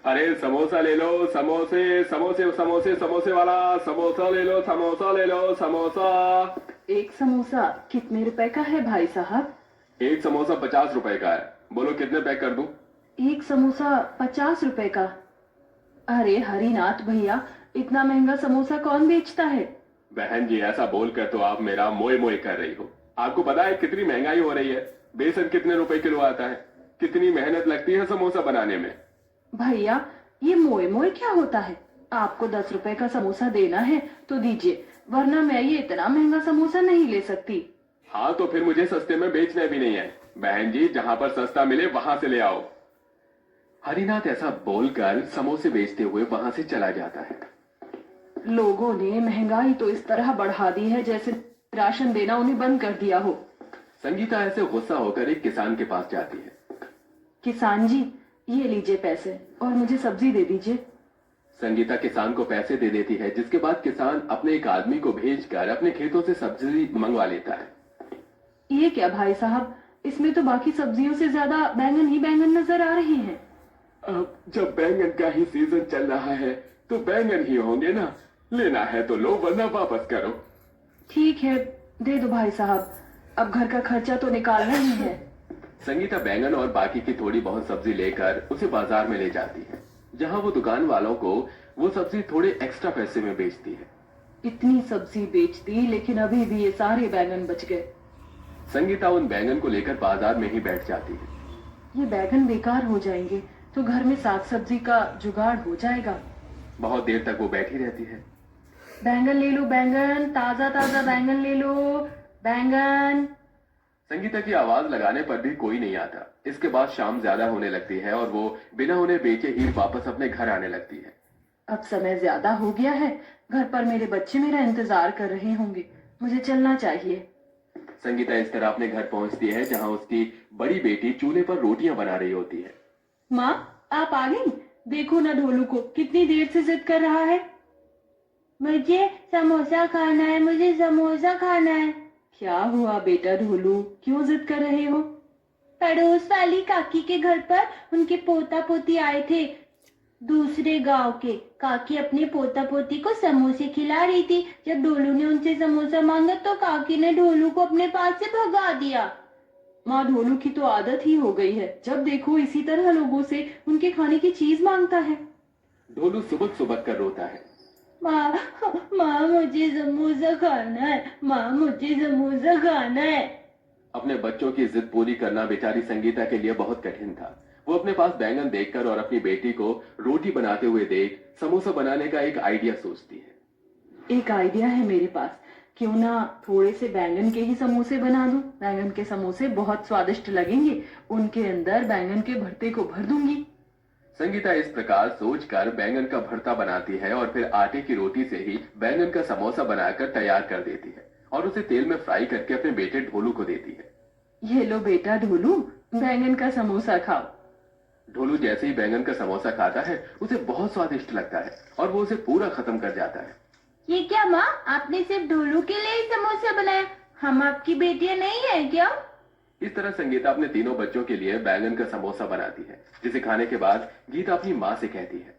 अरे समोसा ले लो, समोसे समोसे समोसे समोसे वाला, समोसा ले लो, समोसा ले लो, समोसा। एक समोसा कितने रुपए का है भाई साहब? एक समोसा 50 रुपए का है। बोलो कितने पैक कर दूं? एक समोसा 50 रुपए का? अरे हरिनाथ भैया, इतना महंगा समोसा कौन बेचता है? बहन जी, ऐसा बोलकर तो आप मेरा मोए मोए कर रही हो। आपको पता है कितनी महंगाई हो रही है? बेसन कितने रुपए किलो आता है? कितनी मेहनत लगती है समोसा बनाने में। भैया, ये मोए मोए क्या होता है? आपको 10 रुपए का समोसा देना है तो दीजिए, वरना मैं ये इतना महंगा समोसा नहीं ले सकती। हाँ तो फिर मुझे सस्ते में बेचना भी नहीं है। बहन जी, जहां पर सस्ता मिले वहां से ले आओ। हरिनाथ ऐसा बोलकर समोसे बेचते हुए वहां से चला जाता है। लोगों ने महंगाई तो इस तरह बढ़ा दी है जैसे राशन देना उन्हें बंद कर दिया हो। संगीता ऐसे गुस्सा होकर एक किसान के पास जाती है। किसान जी, ये लीजिए पैसे और मुझे सब्जी दे दीजिए। संगीता किसान को पैसे दे देती है, जिसके बाद किसान अपने एक आदमी को भेजकर अपने खेतों से सब्जी मंगवा लेता है। ये क्या भाई साहब, इसमें तो बाकी सब्जियों से ज्यादा बैंगन ही बैंगन नजर आ रहे हैं। अब जब बैंगन का ही सीजन चल रहा है तो बैंगन ही होंगे ना। लेना है तो लो, वरना वापस करो। ठीक है, दे दो भाई साहब, अब घर का खर्चा तो निकालना ही है। संगीता बैंगन और बाकी की थोड़ी बहुत सब्जी लेकर उसे बाजार में ले जाती है, जहां वो दुकान वालों को वो सब्जी थोड़े एक्स्ट्रा पैसे में बेचती है। इतनी सब्जी बेच दी, लेकिन अभी भी ये सारे बैंगन बच गए। संगीता उन बैंगन को लेकर बाजार में ही बैठ जाती है। ये बैंगन बेकार हो जाएंगे तो घर में साग सब्जी का जुगाड़ हो जाएगा। बहुत देर तक वो बैठी रहती है। बैंगन ले लो, बैंगन, ताजा ताजा बैंगन ले लो, बैंगन। संगीता की आवाज लगाने पर भी कोई नहीं आता। इसके बाद शाम ज्यादा होने लगती है और वो बिना उन्हें बेचे ही वापस अपने घर आने लगती है। अब समय ज्यादा हो गया है, घर पर मेरे बच्चे मेरा इंतजार कर रहे होंगे, मुझे चलना चाहिए। संगीता इस तरह अपने घर पहुंचती है, जहां उसकी बड़ी बेटी चूल्हे पर रोटियां बना रही होती है। माँ, आप आ गई? देखो ना ढोलू को, कितनी देर से जिद कर रहा है। मुझे समोसा खाना है, मुझे समोसा खाना है। क्या हुआ बेटा ढोलू, क्यों जिद कर रहे हो? पड़ोस वाली काकी के घर पर उनके पोता पोती आए थे दूसरे गांव के। काकी अपने पोता पोती को समोसे खिला रही थी। जब ढोलू ने उनसे समोसा मांगा तो काकी ने ढोलू को अपने पास से भगा दिया। माँ, ढोलू की तो आदत ही हो गई है, जब देखो इसी तरह लोगों से उनके खाने की चीज मांगता है। ढोलू सुबक सुबक कर रोता है। माँ, माँ मुझे समोसा खाना है, माँ मुझे समोसा खाना है। अपने बच्चों की जिद पूरी करना बेचारी संगीता के लिए बहुत कठिन था। वो अपने पास बैंगन देखकर और अपनी बेटी को रोटी बनाते हुए देख समोसा बनाने का एक आइडिया सोचती है। एक आइडिया है मेरे पास, क्यों ना थोड़े से बैंगन के ही समोसे बना दूं। बैंगन के समोसे बहुत स्वादिष्ट लगेंगे, उनके अंदर बैंगन के भरते को भर दूंगी। संगीता इस प्रकार सोचकर बैंगन का भरता बनाती है और फिर आटे की रोटी से ही बैंगन का समोसा बनाकर तैयार कर देती है और उसे तेल में फ्राई करके अपने बेटे ढोलू को देती है। ये लो बेटा ढोलू, बैंगन का समोसा खाओ। ढोलू जैसे ही बैंगन का समोसा खाता है उसे बहुत स्वादिष्ट लगता है और वो उसे पूरा खत्म कर जाता है। ये क्या माँ, आपने सिर्फ ढोलू के लिए ही समोसा बनाया? हम आपकी बेटियां नहीं है क्या? इस तरह संगीता अपने तीनों बच्चों के लिए बैंगन का समोसा बनाती है, जिसे खाने के बाद गीता अपनी माँ से कहती है,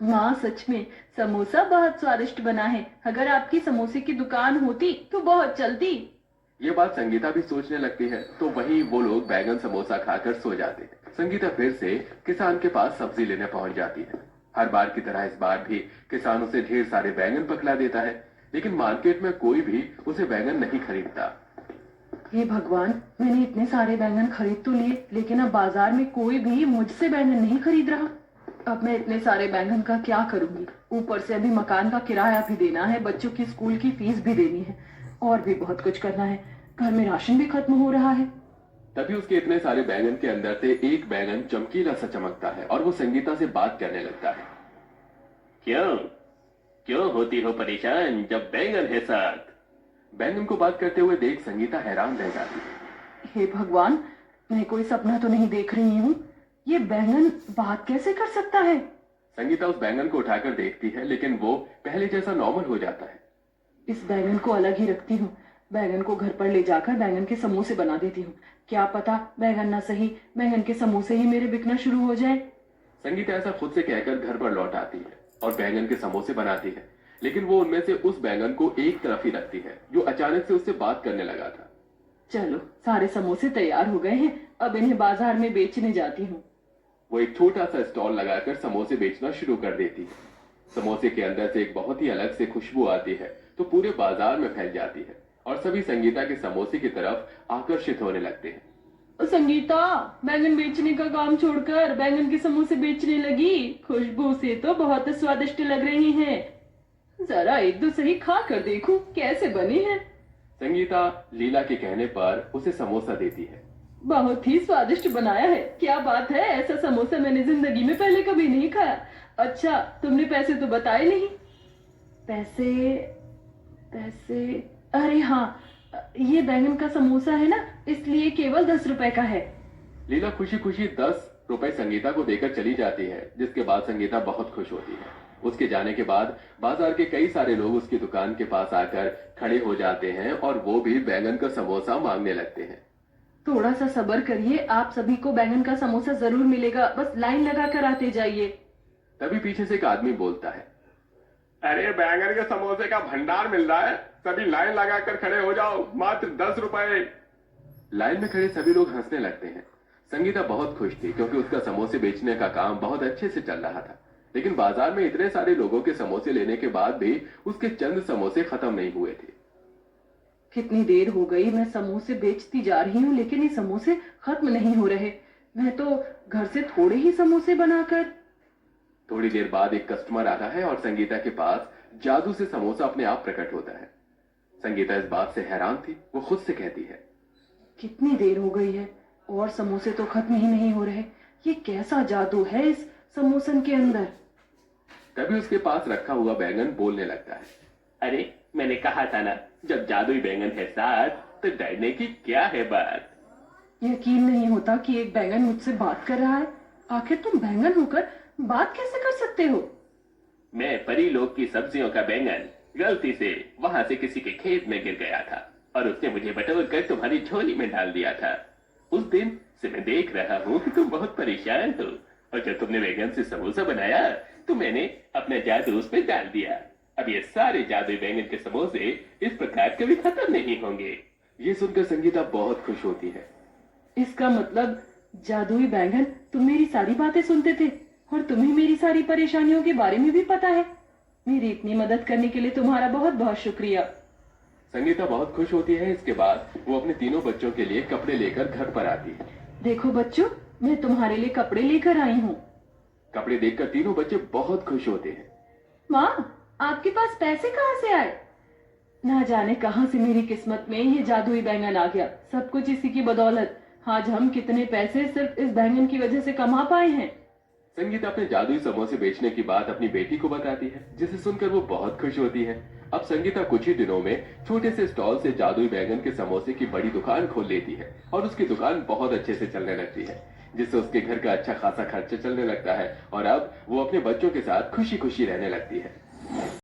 माँ सच में समोसा बहुत स्वादिष्ट बना है। अगर आपकी समोसे की दुकान होती तो बहुत चलती। ये बात संगीता भी सोचने लगती है। तो वहीं वो लोग बैंगन समोसा खाकर सो जाते हैं। संगीता फिर से किसान के पास सब्जी लेने पहुंच जाती है। हर बार की तरह इस बार भी किसान उसे ढेर सारे बैंगन पकड़ा देता है, लेकिन मार्केट में कोई भी उसे बैंगन नहीं खरीदता। हे भगवान, मैंने इतने सारे बैंगन खरीद तो लिए, लेकिन अब बाजार में कोई भी मुझसे बैंगन नहीं खरीद रहा। अब मैं इतने सारे बैंगन का क्या करूंगी? ऊपर से अभी मकान का किराया भी देना है, बच्चों की स्कूल की फीस भी देनी है, और भी बहुत कुछ करना है। घर में राशन भी खत्म हो रहा है। तभी उसके इतने सारे बैंगन के अंदर से एक बैंगन चमकीला सा चमकता है और वो संगीता से बात करने लगता है। क्यों क्यों होती हो परेशान जब बैंगन है साथ? बैंगन को बात करते हुए देख संगीता हैरान रह जाती है। हे भगवान, मैं कोई सपना तो नहीं देख रही हूँ? ये बैंगन बात कैसे कर सकता है? संगीता उस बैंगन को उठाकर देखती है, लेकिन वो पहले जैसा नॉर्मल हो जाता है। इस बैंगन को अलग ही रखती हूँ। बैंगन को घर पर ले जाकर बैंगन के समोसे बना देती हूँ। क्या पता बैंगन ना सही, बैंगन के समोसे ही मेरे बिकना शुरू हो जाए। संगीता ऐसा खुद से कहकर घर पर लौट आती है और बैंगन के समोसे बनाती है, लेकिन वो उनमें से उस बैंगन को एक तरफ ही रखती है जो अचानक से उससे बात करने लगा था। चलो, सारे समोसे तैयार हो गए हैं, अब इन्हें बाजार में बेचने जाती हूँ। वो एक छोटा सा स्टॉल लगाकर समोसे बेचना शुरू कर देती है। समोसे के अंदर से एक बहुत ही अलग से खुशबू आती है तो पूरे बाजार में फैल जाती है और सभी संगीता के समोसे की तरफ आकर्षित होने लगते हैं। संगीता, बैंगन बेचने का काम छोड़कर बैंगन के समोसे बेचने लगी। खुशबू से तो बहुत स्वादिष्ट लग रही हैं। जरा एक दो सही खा कर देखूं कैसे बने हैं। संगीता लीला के कहने पर उसे समोसा देती है। बहुत ही स्वादिष्ट बनाया है, क्या बात है, ऐसा समोसा मैंने जिंदगी में पहले कभी नहीं खाया। अच्छा, तुमने पैसे तो बताए नहीं। पैसे पैसे अरे हाँ, ये बैंगन का समोसा है ना, इसलिए केवल 10 रुपए का है। लीला खुशी खुशी 10 रुपए संगीता को देकर चली जाती है, जिसके बाद संगीता बहुत खुश होती है। उसके जाने के बाद बाजार के कई सारे लोग उसकी दुकान के पास आकर खड़े हो जाते हैं और वो भी बैंगन का समोसा मांगने लगते हैं। थोड़ा सा सब्र करिए, आप सभी को बैंगन का समोसा जरूर मिलेगा, बस लाइन लगा कर आते जाइए। तभी पीछे से एक आदमी बोलता है, अरे बैंगन के समोसे का भंडार मिल रहा है, सभी लाइन लगाकर खड़े हो जाओ, मात्र 10 रुपए। लाइन में खड़े सभी लोग हंसने लगते हैं। संगीता बहुत खुश थी क्योंकि उसका समोसे बेचने का काम बहुत अच्छे से चल रहा था, लेकिन बाजार में इतने सारे लोगों के समोसे लेने के बाद भी उसके चंद समोसे खत्म नहीं हुए थे। कितनी देर हो गई, मैं समोसे बेचती जा रही हूँ लेकिन ये समोसे खत्म नहीं हो रहे। मैं तो घर से थोड़े ही समोसे बनाकर। थोड़ी देर बाद एक कस्टमर आता है और संगीता के पास जादू से समोसा अपने आप प्रकट होता है। संगीता इस बात से हैरान थी। वो खुद से कहती है, कितनी देर हो गई है और समोसे तो खत्म ही नहीं हो रहे। ये कैसा जादू है इस समोसन के अंदर। तभी उसके पास रखा हुआ बैंगन बोलने लगता है, अरे मैंने कहा था ना, जब जादुई बैंगन है साथ तो डरने की क्या है बात। यकीन नहीं होता कि एक बैंगन मुझसे बात कर रहा है। आखिर तुम बैंगन होकर बात कैसे कर सकते हो? मैं परी लोग की सब्जियों का बैंगन गलती से वहां से किसी के खेत में गिर गया था और उसने मुझे बटोर कर तुम्हारी झोली में डाल दिया था। उस दिन से मैं देख रहा हूँ कि तुम बहुत परेशान हो और जब तुमने बैंगन से समोसा बनाया तो मैंने अपना जादू उस पर डाल दिया। अब ये सारे जादुई बैंगन के समोसे इस प्रकार कभी खत्म नहीं होंगे। ये सुनकर संगीता बहुत खुश होती है। इसका मतलब जादुई बैंगन, तुम मेरी सारी बातें सुनते थे और तुम्हें मेरी सारी परेशानियों के बारे में भी पता है। मेरी इतनी मदद करने के लिए तुम्हारा बहुत बहुत शुक्रिया। संगीता बहुत खुश होती है। इसके बाद वो अपने तीनों बच्चों के लिए कपड़े लेकर घर पर आती है। देखो बच्चों, मैं तुम्हारे लिए कपड़े लेकर आई हूँ। कपड़े देखकर तीनों बच्चे बहुत खुश होते हैं। माँ, आपके पास पैसे कहाँ से आए? ना जाने कहाँ से मेरी किस्मत में ये जादुई बैंगन आ गया। सब कुछ इसी की बदौलत। आज हम कितने पैसे सिर्फ इस बैंगन की वजह से कमा पाए हैं। संगीता अपने जादुई समोसे बेचने की बात अपनी बेटी को बताती है, जिसे सुनकर वो बहुत खुश होती है। अब संगीता कुछ ही दिनों में छोटे से स्टॉल से जादुई बैंगन के समोसे की बड़ी दुकान खोल लेती है और उसकी दुकान बहुत अच्छे से चलने लगती है, जिससे उसके घर का अच्छा खासा खर्चा चलने लगता है और अब वो अपने बच्चों के साथ खुशी खुशी रहने लगती है।